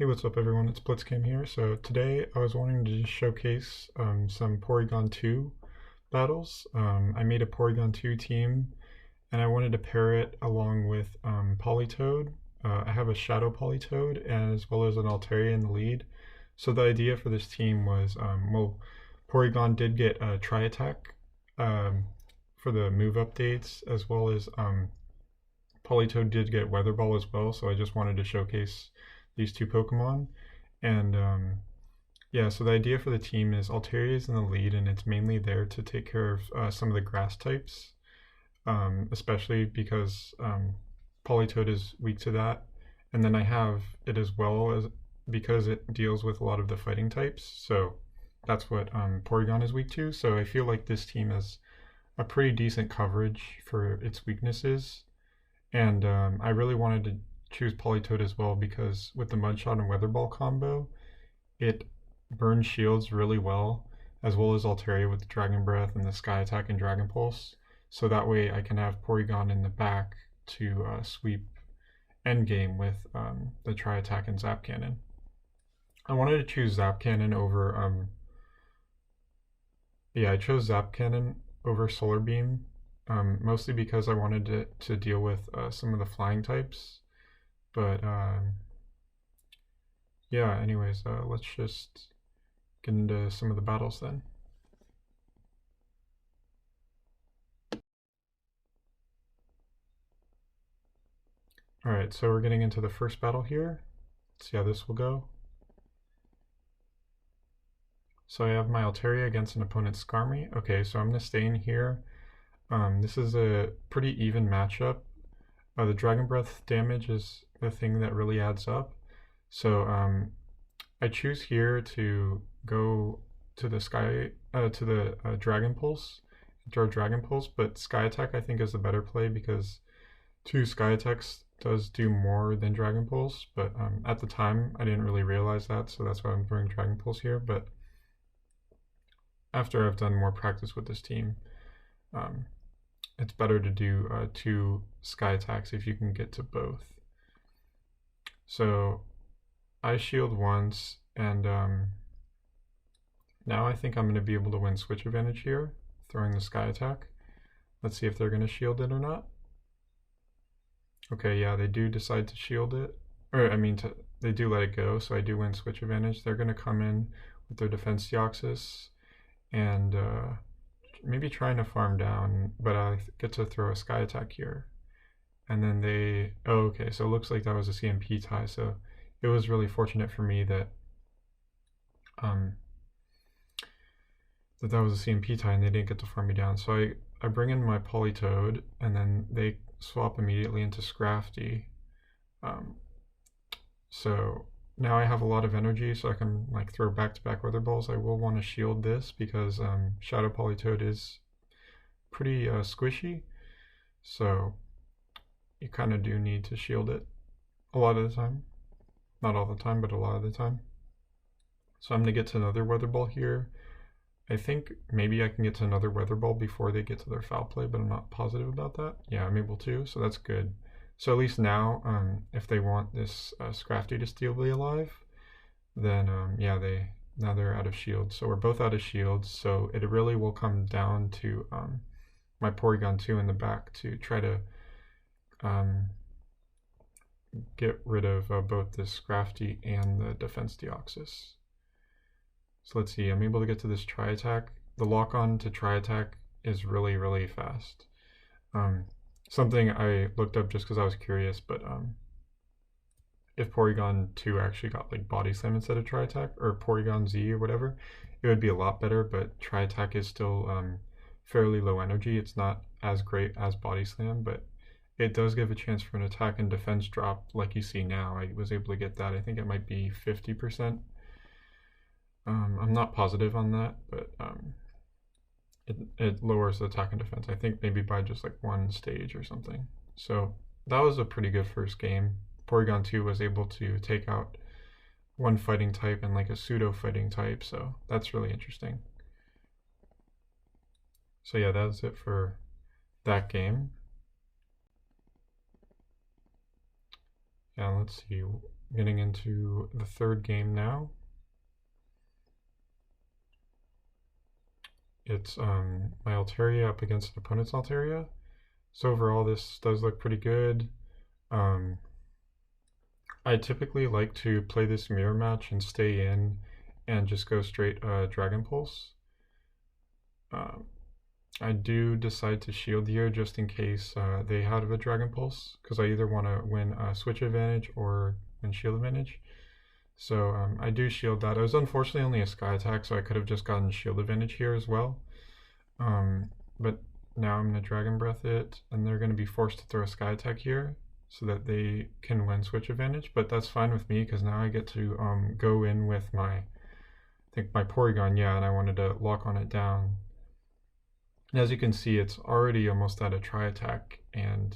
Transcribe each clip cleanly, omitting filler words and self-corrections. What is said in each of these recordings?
Hey, what's up everyone? It's Blitzcam here. So today I was wanting to just showcase some Porygon 2 battles. I made a Porygon 2 team and I wanted to pair it along with Politoed. I have a Shadow Politoed as well as an Altaria in the lead. So the idea for this team was, well, Porygon did get a Tri-Attack um, for the move updates, as well as Politoed did get Weather Ball as well, so I just wanted to showcase these two Pokemon. And yeah, so the idea for the team is Altaria is in the lead, and it's mainly there to take care of some of the grass types, especially because Politoed is weak to that. And then I have it as well as because it deals with a lot of the fighting types, so that's what Porygon is weak to. So I feel like this team has a pretty decent coverage for its weaknesses. And I really wanted to choose Politoed as well because with the Mudshot and Weather Ball combo, it burns shields really well as as Altaria with the Dragon Breath and the Sky Attack and Dragon Pulse. So that way I can have Porygon in the back to sweep endgame with the Tri-Attack and Zap Cannon. I wanted to choose Zap Cannon over, I chose Zap Cannon over Solar Beam, mostly because I wanted to deal with some of the flying types. But yeah, anyways, let's just get into some of the battles then. Alright, so we're getting into the first battle here. Let's see how this will go. So I have my Altaria against an opponent's Skarmy. Okay, so I'm going to stay in here. This is a pretty even matchup. The Dragon Breath damage is the thing that really adds up. So I choose here to go to the Dragon Pulse, throw Dragon Pulse, but Sky Attack I think is the better play because 2 Sky Attacks does do more than Dragon Pulse, but at the time I didn't really realize that, so that's why I'm throwing Dragon Pulse here. But after I've done more practice with this team, it's better to do 2 Sky Attacks if you can get to both. So I shield once, and now I think I'm going to be able to win switch advantage here, throwing the Sky Attack. Let's see if they're going to shield it or not. Okay, yeah, they do decide to shield it. Or, I mean, they do let it go, so I do win switch advantage. They're going to come in with their Defense Deoxys and maybe trying to farm down, but I get to throw a Sky Attack here. And then they, oh, okay, so it looks like that was a CMP tie, so it was really fortunate for me that that was a CMP tie and they didn't get to farm me down. So I bring in my Politoed, and then they swap immediately into Scrafty. So now I have a lot of energy, so I can like throw back-to-back Weather Balls. I will want to shield this because Shadow Politoed is pretty squishy, so you kind of do need to shield it a lot of the time. Not all the time, but a lot of the time. So I'm going to get to another Weather Ball here. I think maybe I can get to another Weather Ball before they get to their foul play, but I'm not positive about that. Yeah, I'm able to, so that's good. So at least now, if they want this Scrafty to still be alive, then yeah, now they're out of shields. So we're both out of shields, so it really will come down to my Porygon 2 in the back to try to get rid of both the Scrafty and the Defense Deoxys. So let's see, I'm able to get to this Tri-Attack. The lock-on to Tri-Attack is really, really fast. Something I looked up just because I was curious, but if Porygon 2 actually got like Body Slam instead of Tri-Attack, or Porygon Z or whatever, it would be a lot better, but Tri-Attack is still fairly low energy. It's not as great as Body Slam, but it does give a chance for an attack and defense drop like you see now. I was able to get that. I think it might be 50%. I'm not positive on that, but it lowers the attack and defense. I think maybe by just like 1 stage or something. So that was a pretty good first game. Porygon 2 was able to take out 1 fighting type and like a pseudo fighting type, so that's really interesting. So yeah, that's it for that game. And let's see, getting into the third game now. It's my Altaria up against an opponent's Altaria. So overall, this does look pretty good. I typically like to play this mirror match and stay in and just go straight Dragon Pulse. I do decide to shield here just in case they have a Dragon Pulse, because I either want to win switch advantage or win shield advantage. So I do shield that. It was unfortunately only a Sky attack, so I could have just gotten shield advantage here as well. But now I'm going to Dragon Breath it, and they're going to be forced to throw a Sky attack here so that they can win switch advantage. But that's fine with me, because now I get to go in with my, I think my Porygon, yeah, and I wanted to lock on it down. And as you can see, it's already almost at a Tri-Attack and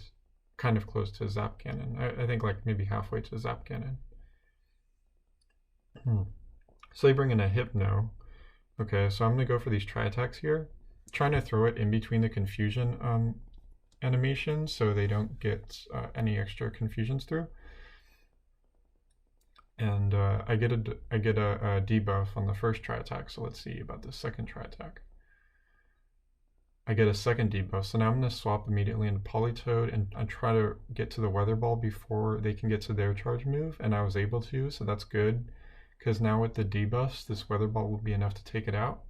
kind of close to Zap Cannon. I think like maybe halfway to Zap Cannon. So they bring in a Hypno. Okay, so I'm going to go for these Tri-Attacks here. Trying to throw it in between the confusion animations so they don't get any extra confusions through. And I get a debuff on the first Tri-Attack, so let's see about the second Tri-Attack. I get a second debuff, so now I'm going to swap immediately into Politoed and I try to get to the Weather Ball before they can get to their charge move, and I was able to, so that's good, because now with the debuffs, this Weather Ball will be enough to take it out.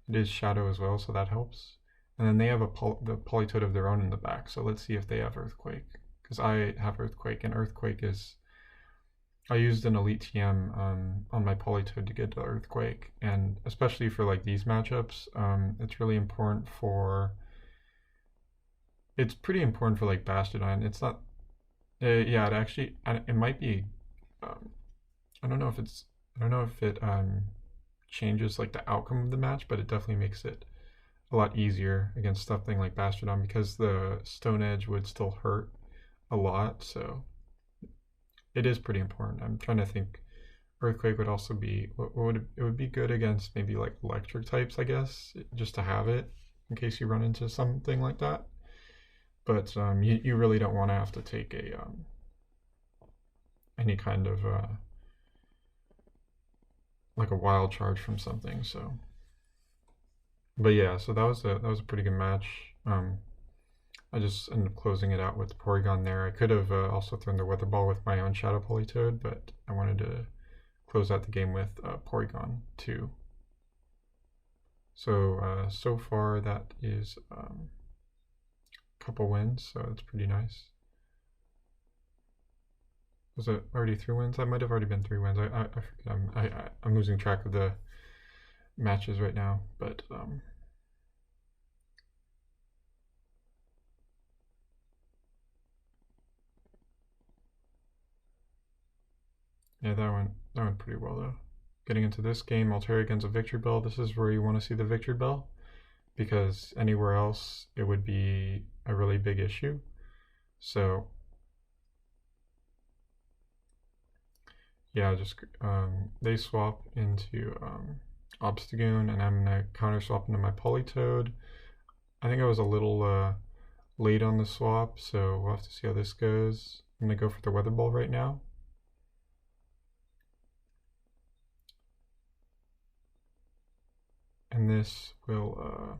It is Shadow as well, so that helps. And then they have the Politoed of their own in the back, so let's see if they have Earthquake, because I have Earthquake, and Earthquake is... I used an Elite TM on my Politoed to get to Earthquake, and especially for like these matchups, it's really important for... It's pretty important for like Bastardon. It's not... yeah, it actually... It might be... I don't know if it's... I don't know if it changes like the outcome of the match, but it definitely makes it a lot easier against something like Bastardon, because the Stone Edge would still hurt a lot, so... It is pretty important. I'm trying to think. Earthquake would also be, it would be good against maybe like electric types, I guess, just to have it in case you run into something like that. But you really don't want to have to take a any kind of like a wild charge from something. So, but yeah, so that was a pretty good match. I just ended up closing it out with the Porygon there. I could have also thrown the Weather Ball with my own Shadow Politoed, but I wanted to close out the game with Porygon 2. So, so far that is a couple wins, so that's pretty nice. Was it already 3 wins? I might have already been 3 wins. I forget. I'm losing track of the matches right now, but... yeah, that went pretty well though. Getting into this game, Altaria against a Victory Bell. This is where you want to see the Victory Bell, because anywhere else it would be a really big issue. So yeah, just they swap into Obstagoon, and I'm gonna counter swap into my Politoed. I think I was a little late on the swap, so we'll have to see how this goes. I'm gonna go for the Weather Ball right now. And this will,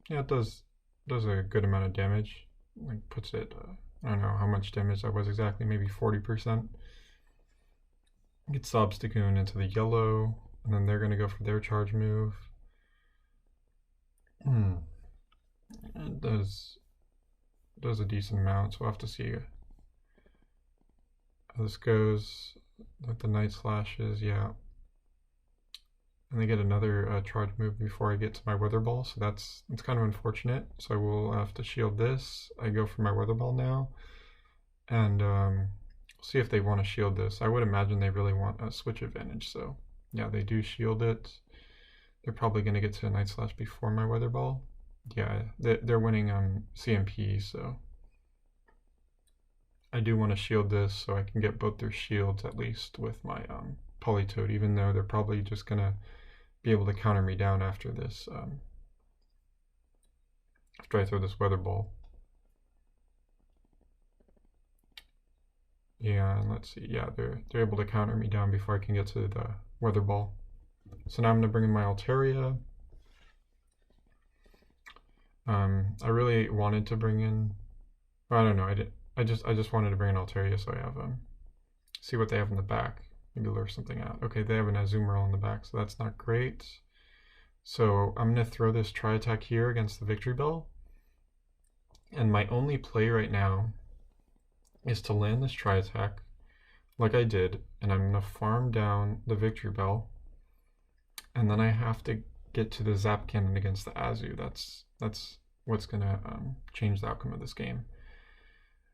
yeah, it does a good amount of damage. Like puts it, I don't know how much damage that was exactly, maybe 40%. Gets Obstagoon into the yellow, and then they're gonna go for their charge move. It does a decent amount, so we'll have to see how this goes with the Night Slashes, yeah. And they get another charge move before I get to my Weather Ball, so it's kind of unfortunate. So I will have to shield this. I go for my Weather Ball now, and see if they want to shield this. I would imagine they really want a switch advantage, so yeah, they do shield it. They're probably going to get to a Night Slash before my Weather Ball. Yeah, they're winning CMP, so I do want to shield this so I can get both their shields at least with my Politoed, even though they're probably just going to be able to counter me down after this, after I throw this Weather Ball. Yeah, and let's see. Yeah, they're able to counter me down before I can get to the Weather Ball. So now I'm gonna bring in my Altaria. I really wanted to bring in. Well, I don't know. I did. I just wanted to bring in Altaria, so I have see what they have in the back. Maybe lure something out. Okay, they have an Azumarill in the back, so that's not great. So I'm gonna throw this Tri-Attack here against the Victory Bell. And my only play right now is to land this Tri-Attack like I did, and I'm gonna farm down the Victory Bell, and then I have to get to the Zap Cannon against the Azu. That's what's gonna change the outcome of this game.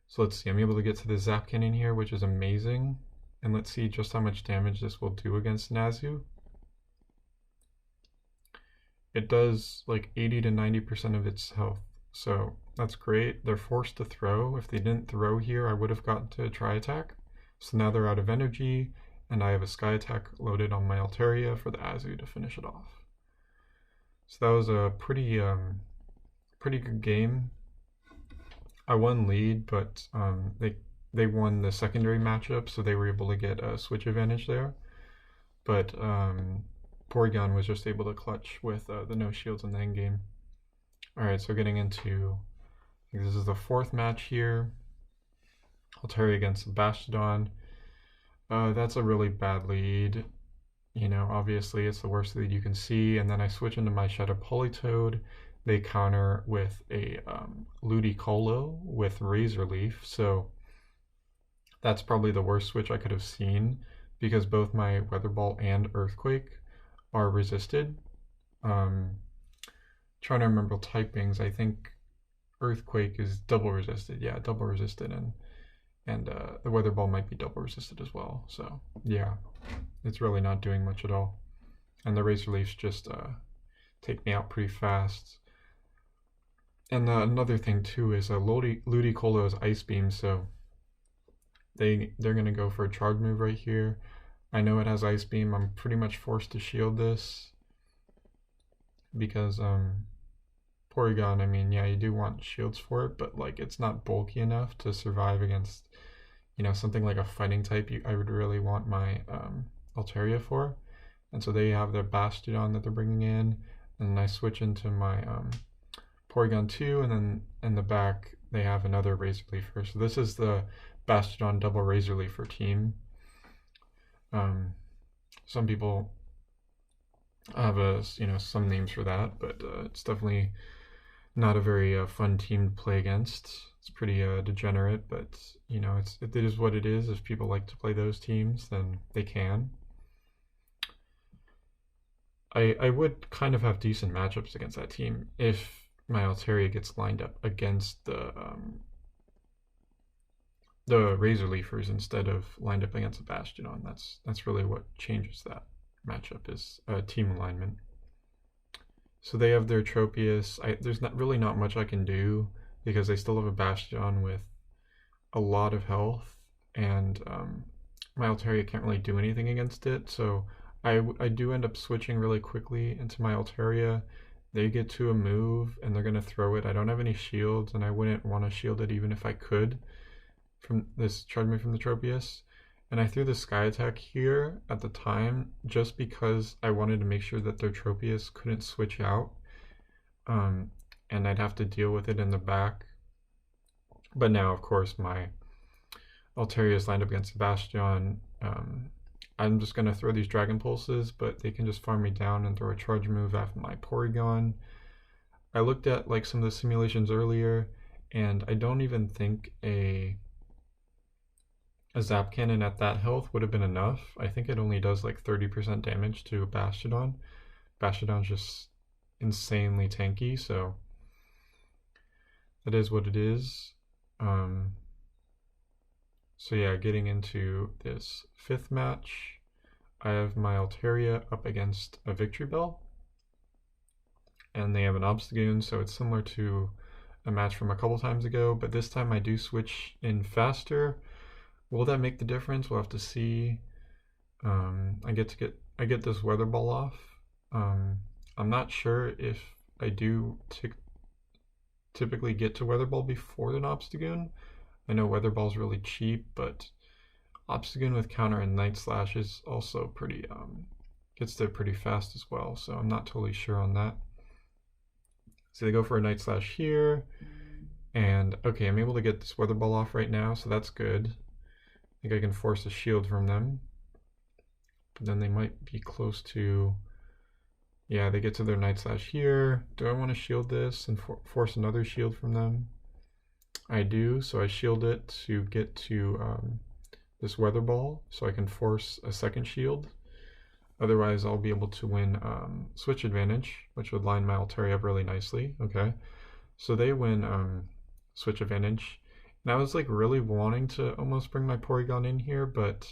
So let's see, I'm able to get to the Zap Cannon here, which is amazing, and let's see just how much damage this will do against an Azu. It does like 80 to 90% of its health, so that's great. They're forced to throw. If they didn't throw here, I would have gotten to a Tri-Attack. So now they're out of energy, and I have a Sky Attack loaded on my Altaria for the Azu to finish it off. So that was a pretty good game. I won lead, but they won the secondary matchup, so they were able to get a switch advantage there. But Porygon was just able to clutch with the no shields in the end game. Alright, so getting into, I think this is the fourth match here. Altaria against Bastodon. That's a really bad lead. You know, obviously it's the worst lead you can see. And then I switch into my Shadow Politoed. They counter with a Ludicolo with Razor Leaf. So that's probably the worst switch I could have seen because both my Weather Ball and Earthquake are resisted. Trying to remember typings. I think Earthquake is double resisted. Yeah, double resisted, and the Weather Ball might be double resisted as well. So yeah, it's really not doing much at all. And the Razor Leafs just take me out pretty fast. And another thing too is Ludicolo is Ice Beam, so they're gonna go for a charge move right here. I know it has Ice Beam. I'm pretty much forced to shield this because Porygon, I mean, yeah, you do want shields for it, but like it's not bulky enough to survive against, you know, something like a fighting type. I would really want my Altaria for, and so they have their Bastodon that they're bringing in, and I switch into my Porygon 2, and then in the back they have another Razor Leafer. So this is the Bastodon double Razor Leafer team. Some people have some names for that, but it's definitely not a very fun team to play against. It's pretty degenerate, but you know, it is what it is. If people like to play those teams, then they can. I would kind of have decent matchups against that team if my Altaria gets lined up against the Razor Leafers instead of lined up against the Bastodon. That's really what changes that matchup is team alignment. So they have their Tropius. There's really not much I can do because they still have a Bastodon with a lot of health, and my Altaria can't really do anything against it. So I do end up switching really quickly into my Altaria. They get to a move and they're gonna throw it. I don't have any shields, and I wouldn't want to shield it even if I could from this charge move from the Tropius. And I threw the Sky Attack here at the time just because I wanted to make sure that their Tropius couldn't switch out, and I'd have to deal with it in the back. But now, of course, my Altaria is lined up against the Bastion. I'm just going to throw these Dragon Pulses, but they can just farm me down and throw a charge move after my Porygon. I looked at like some of the simulations earlier, and I don't even think a Zap Cannon at that health would have been enough. I think it only does like 30% damage to a Bastodon. Bastodon's just insanely tanky, so that is what it is. So yeah, getting into this fifth match, I have my Altaria up against a Victory Bell, and they have an Obstagoon, so it's similar to a match from a couple times ago, but this time I do switch in faster. Will that make the difference? We'll have to see. I get this Weather Ball off. I'm not sure if I do typically get to Weather Ball before an Obstagoon. I know Weather Ball's really cheap, but Obstagoon with counter and Night Slash is also pretty, gets there pretty fast as well, so I'm not totally sure on that. So they go for a Night Slash here, and okay, I'm able to get this Weather Ball off right now, so that's good. I think I can force a shield from them. But then they might be close to, yeah, they get to their Night Slash here. Do I want to shield this and force another shield from them? I do, so I shield it to get to this Weather Ball, so I can force a second shield. Otherwise, I'll be able to win Switch Advantage, which would line my Altaria up really nicely. Okay, so they win Switch Advantage. And I was like really wanting to almost bring my Porygon in here, but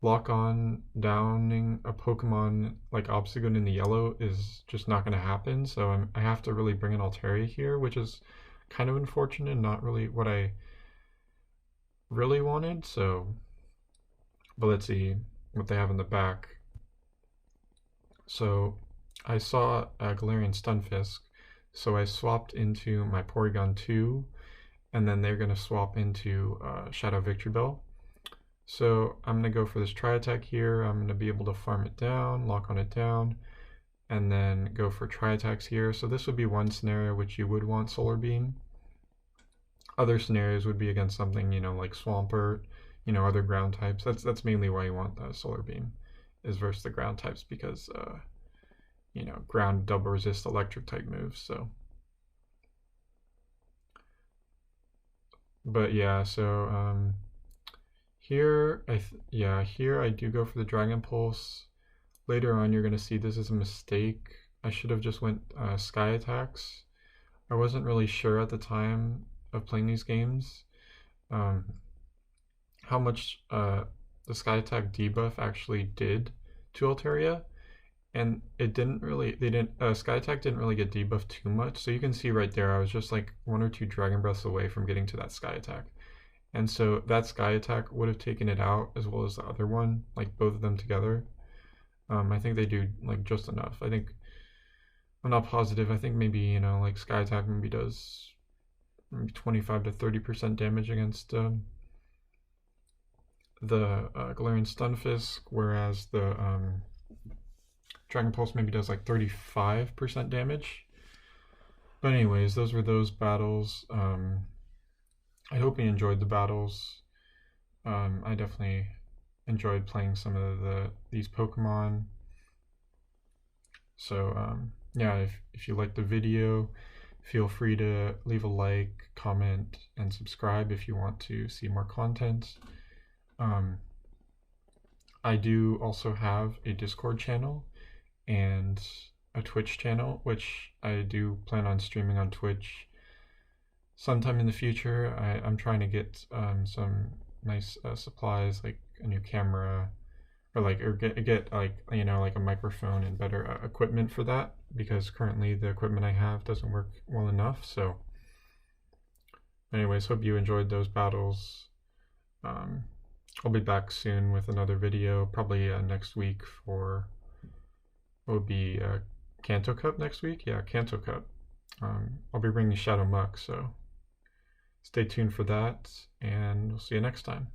lock on downing a Pokemon like Obstagoon in the yellow is just not going to happen. So I have to really bring an Altaria here, which is kind of unfortunate, not really what I really wanted. So, but let's see what they have in the back. So I saw a Galarian Stunfisk, so I swapped into my Porygon 2, and then they're going to swap into Shadow Victory Bell. So I'm going to go for this Tri-Attack here. I'm going to be able to farm it down, lock on it down, and then go for Tri-Attacks here. So this would be one scenario which you would want Solar Beam. Other scenarios would be against something, you know, like Swampert, you know, other ground types. That's mainly why you want the Solar Beam, is versus the ground types, because you know, ground double resist electric type moves. So, but yeah, so here here I do go for the Dragon Pulse. Later on, you're gonna see this is a mistake. I should have just went Sky Attacks. I wasn't really sure at the time of playing these games how much the Sky Attack debuff actually did to Altaria, and it didn't really, Sky Attack didn't really get debuffed too much. So you can see right there, I was just like 1 or 2 Dragon Breaths away from getting to that Sky Attack. And so that Sky Attack would have taken it out, as well as the other one, like both of them together. I think they do like just enough. I think, I'm not positive, I think maybe, you know, like Sky Attack maybe does maybe 25 to 30% damage against the Galarian Stunfisk, whereas the Dragon Pulse maybe does like 35% damage. But anyways, those were those battles. I hope you enjoyed the battles. I definitely enjoyed playing some of these Pokemon. So yeah, if you liked the video, feel free to leave a like, comment, and subscribe if you want to see more content. I do also have a Discord channel and a Twitch channel, which I do plan on streaming on Twitch sometime in the future. I'm trying to get some nice supplies, like a new camera, or get like, you know, like a microphone and better equipment for that, because currently the equipment I have doesn't work well enough. So anyways, hope you enjoyed those battles. I'll be back soon with another video, probably next week for what would be Kanto Cup next week. Yeah, Kanto Cup. I'll be bringing Shadow Muck, so stay tuned for that, and we'll see you next time.